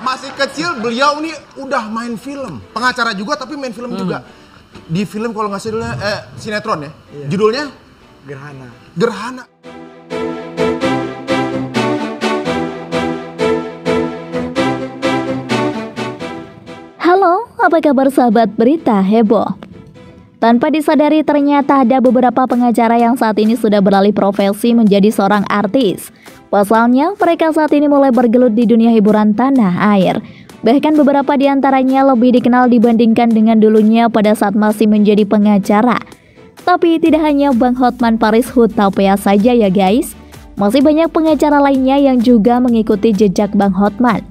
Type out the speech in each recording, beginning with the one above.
Masih kecil beliau nih udah main film. Pengacara juga tapi main film juga. Di film kalau nggak salah sinetron ya. Iya. Judulnya Gerhana. Gerhana. Halo, apa kabar sahabat berita heboh? Tanpa disadari ternyata ada beberapa pengacara yang saat ini sudah beralih profesi menjadi seorang artis. Pasalnya, mereka saat ini mulai bergelut di dunia hiburan tanah air. Bahkan beberapa di antaranya lebih dikenal dibandingkan dengan dulunya pada saat masih menjadi pengacara. Tapi tidak hanya Bang Hotman Paris Hutapea saja ya guys. Masih banyak pengacara lainnya yang juga mengikuti jejak Bang Hotman.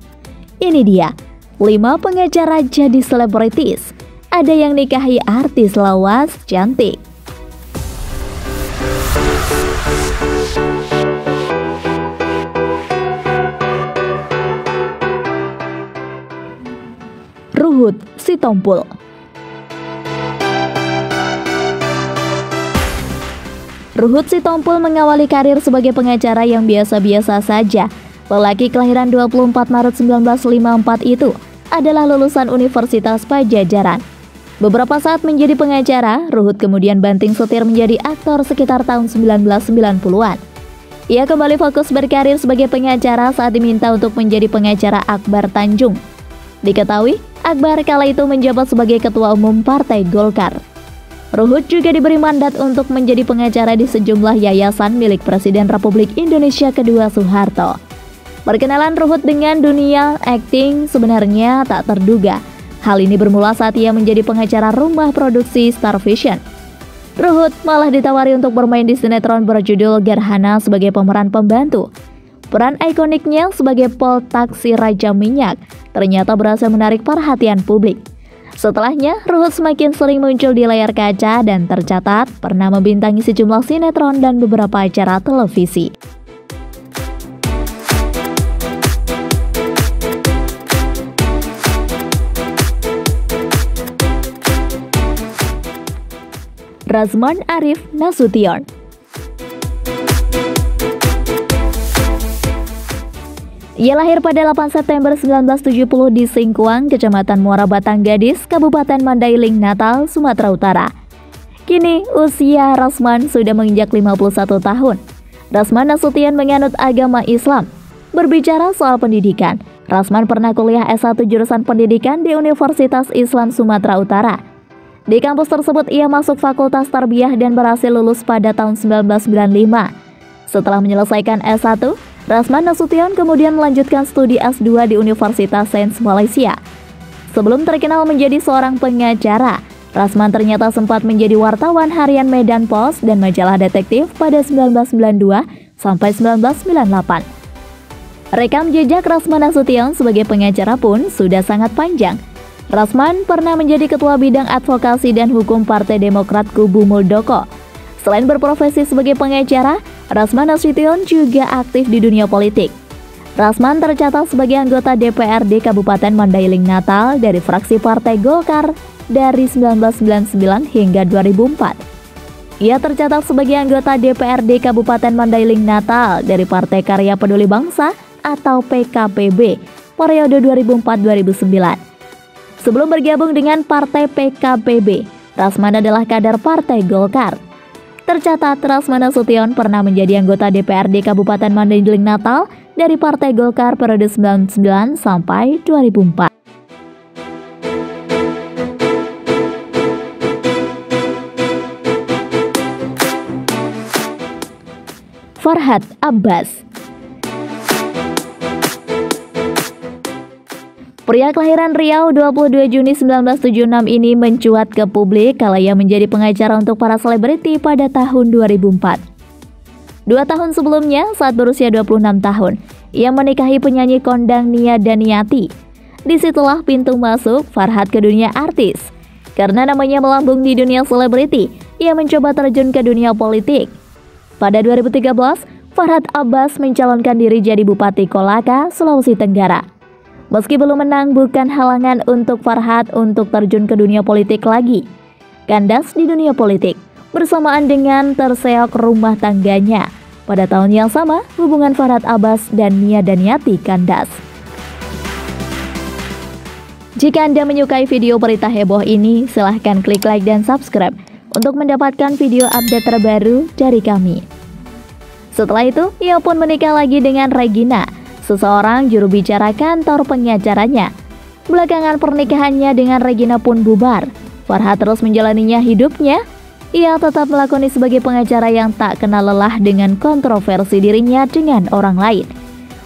Ini dia, 5 pengacara jadi selebritis. Ada yang nikahi artis lawas cantik. Ruhut Sitompul. Ruhut Sitompul mengawali karir sebagai pengacara yang biasa-biasa saja. Lelaki kelahiran 24 Maret 1954 itu adalah lulusan Universitas Pajajaran. Beberapa saat menjadi pengacara, Ruhut kemudian banting setir menjadi aktor sekitar tahun 1990-an. Ia kembali fokus berkarir sebagai pengacara saat diminta untuk menjadi pengacara Akbar Tanjung. Diketahui, Akbar kala itu menjabat sebagai Ketua Umum Partai Golkar. Ruhut juga diberi mandat untuk menjadi pengacara di sejumlah yayasan milik Presiden Republik Indonesia kedua Soeharto. Perkenalan Ruhut dengan dunia akting sebenarnya tak terduga. Hal ini bermula saat ia menjadi pengacara rumah produksi Star Vision. Ruhut malah ditawari untuk bermain di sinetron berjudul Gerhana sebagai pemeran pembantu. Peran ikoniknya sebagai Pol Taksi Raja Minyak ternyata berhasil menarik perhatian publik. Setelahnya, Ruhut semakin sering muncul di layar kaca dan tercatat pernah membintangi sejumlah sinetron dan beberapa acara televisi. Razman Arif Nasution. Ia lahir pada 8 September 1970 di Singkuang, Kecamatan Muara Batang Gadis, Kabupaten Mandailing, Natal, Sumatera Utara. Kini usia Razman sudah menginjak 51 tahun. Razman Nasution menganut agama Islam. Berbicara soal pendidikan, Razman pernah kuliah S1 jurusan pendidikan di Universitas Islam Sumatera Utara. Di kampus tersebut ia masuk Fakultas Tarbiyah dan berhasil lulus pada tahun 1995. Setelah menyelesaikan S1, Razman Nasution kemudian melanjutkan studi S2 di Universitas Sains Malaysia. Sebelum terkenal menjadi seorang pengacara, Razman ternyata sempat menjadi wartawan harian Medan Post dan majalah detektif pada 1992 sampai 1998. Rekam jejak Razman Nasution sebagai pengacara pun sudah sangat panjang. Razman pernah menjadi Ketua Bidang Advokasi dan Hukum Partai Demokrat Kubu Muldoko. Selain berprofesi sebagai pengacara, Razman Nasution juga aktif di dunia politik. Razman tercatat sebagai anggota DPRD Kabupaten Mandailing Natal dari fraksi Partai Golkar dari 1999 hingga 2004. Ia tercatat sebagai anggota DPRD Kabupaten Mandailing Natal dari Partai Karya Peduli Bangsa atau PKPB periode 2004-2009. Sebelum bergabung dengan Partai PKPB, Razman adalah kader Partai Golkar. Tercatat Razman Nasution pernah menjadi anggota DPRD Kabupaten Mandailing Natal dari Partai Golkar periode 1999 sampai 2004. Farhad Abbas. Pria kelahiran Riau 22 Juni 1976 ini mencuat ke publik kala ia menjadi pengacara untuk para selebriti pada tahun 2004. 2 tahun sebelumnya, saat berusia 26 tahun, ia menikahi penyanyi kondang Nia Daniati. Disitulah pintu masuk Farhad ke dunia artis. Karena namanya melambung di dunia selebriti, ia mencoba terjun ke dunia politik. Pada 2013, Farhad Abbas mencalonkan diri jadi Bupati Kolaka, Sulawesi Tenggara. Meski belum menang, bukan halangan untuk Farhad untuk terjun ke dunia politik lagi. Kandas di dunia politik, bersamaan dengan terseok rumah tangganya. Pada tahun yang sama, hubungan Farhad Abbas dan Nia Daniati kandas. Jika Anda menyukai video berita heboh ini, silahkan klik like dan subscribe untuk mendapatkan video update terbaru dari kami. Setelah itu, ia pun menikah lagi dengan Regina, seseorang juru bicara kantor pengacaranya. Belakangan pernikahannya dengan Regina pun bubar. Farhat terus menjalaninya hidupnya. Ia tetap melakoni sebagai pengacara yang tak kenal lelah dengan kontroversi dirinya dengan orang lain.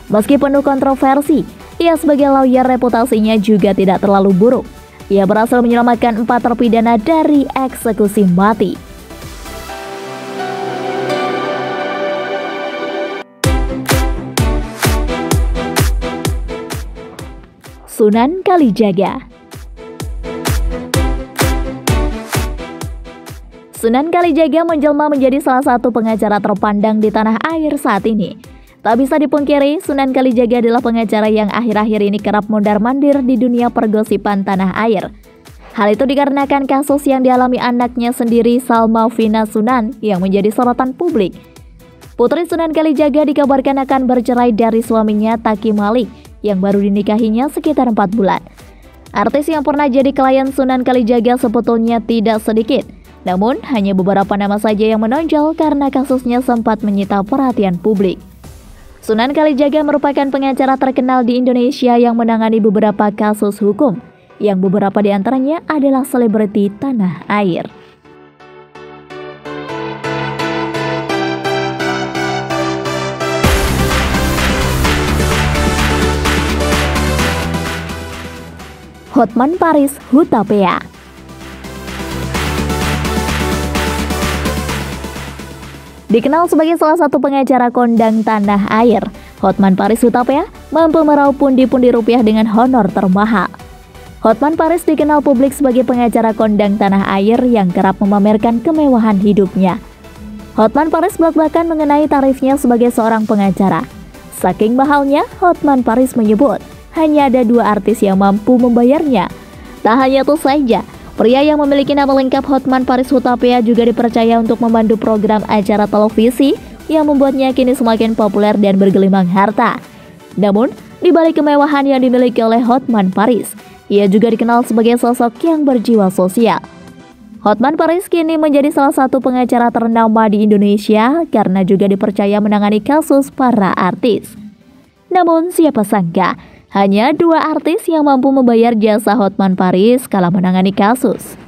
Meski penuh kontroversi, ia sebagai lawyer reputasinya juga tidak terlalu buruk. Ia berhasil menyelamatkan 4 terpidana dari eksekusi mati. Sunan Kalijaga. Sunan Kalijaga menjelma menjadi salah satu pengacara terpandang di tanah air saat ini. Tak bisa dipungkiri, Sunan Kalijaga adalah pengacara yang akhir-akhir ini kerap mondar-mandir di dunia pergosipan tanah air. Hal itu dikarenakan kasus yang dialami anaknya sendiri, Salma Vina Sunan, yang menjadi sorotan publik. Putri Sunan Kalijaga dikabarkan akan bercerai dari suaminya Taki Malik, yang baru dinikahinya sekitar 4 bulan. Artis yang pernah jadi klien Sunan Kalijaga sebetulnya tidak sedikit. Namun, hanya beberapa nama saja yang menonjol karena kasusnya sempat menyita perhatian publik. Sunan Kalijaga merupakan pengacara terkenal di Indonesia yang menangani beberapa kasus hukum, yang beberapa di antaranya adalah selebriti tanah air. Hotman Paris Hutapea. Dikenal sebagai salah satu pengacara kondang tanah air, Hotman Paris Hutapea mampu meraup pundi-pundi rupiah dengan honor termahal. Hotman Paris dikenal publik sebagai pengacara kondang tanah air yang kerap memamerkan kemewahan hidupnya. Hotman Paris belak-belakan mengenai tarifnya sebagai seorang pengacara. Saking mahalnya, Hotman Paris menyebut hanya ada 2 artis yang mampu membayarnya. Tak hanya itu saja, pria yang memiliki nama lengkap Hotman Paris Hutapea juga dipercaya untuk memandu program acara televisi yang membuatnya kini semakin populer dan bergelimang harta. Namun, di balik kemewahan yang dimiliki oleh Hotman Paris, ia juga dikenal sebagai sosok yang berjiwa sosial. Hotman Paris kini menjadi salah satu pengacara ternama di Indonesia karena juga dipercaya menangani kasus para artis. Namun, siapa sangka hanya 2 artis yang mampu membayar jasa Hotman Paris kala menangani kasus.